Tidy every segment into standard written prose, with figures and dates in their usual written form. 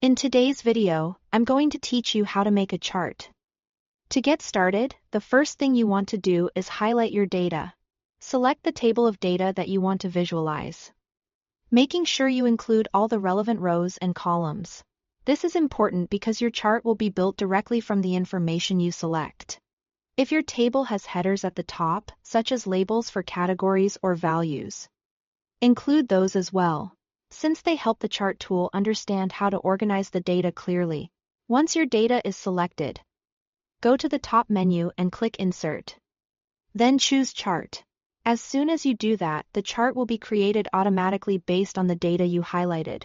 In today's video, I'm going to teach you how to make a chart. To get started, the first thing you want to do is highlight your data. Select the table of data that you want to visualize, making sure you include all the relevant rows and columns. This is important because your chart will be built directly from the information you select. If your table has headers at the top, such as labels for categories or values, include those as well, since they help the chart tool understand how to organize the data clearly. Once your data is selected, go to the top menu and click Insert. Then choose Chart. As soon as you do that, the chart will be created automatically based on the data you highlighted.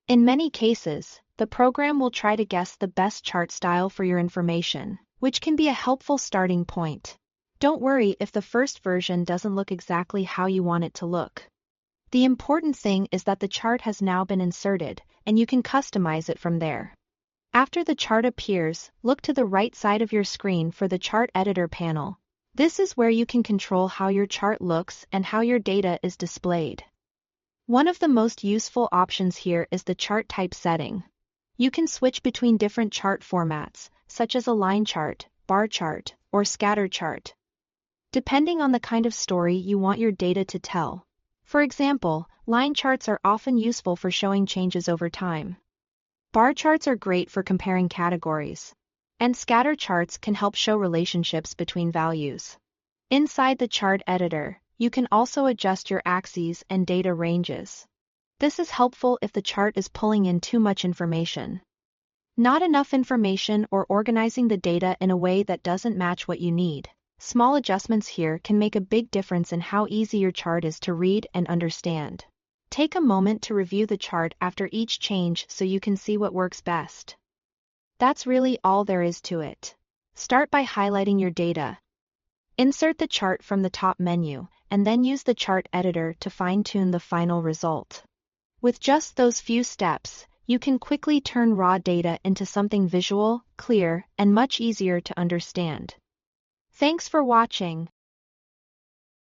In many cases, the program will try to guess the best chart style for your information, which can be a helpful starting point. Don't worry if the first version doesn't look exactly how you want it to look. The important thing is that the chart has now been inserted, and you can customize it from there. After the chart appears, look to the right side of your screen for the Chart Editor panel. This is where you can control how your chart looks and how your data is displayed. One of the most useful options here is the chart type setting. You can switch between different chart formats, such as a line chart, bar chart, or scatter chart, depending on the kind of story you want your data to tell. For example, line charts are often useful for showing changes over time. Bar charts are great for comparing categories, and scatter charts can help show relationships between values. Inside the chart editor, you can also adjust your axes and data ranges. This is helpful if the chart is pulling in too much information, not enough information, or organizing the data in a way that doesn't match what you need. Small adjustments here can make a big difference in how easy your chart is to read and understand. Take a moment to review the chart after each change so you can see what works best. That's really all there is to it. Start by highlighting your data. Insert the chart from the top menu, and then use the chart editor to fine-tune the final result. With just those few steps, you can quickly turn raw data into something visual, clear, and much easier to understand. Thanks for watching.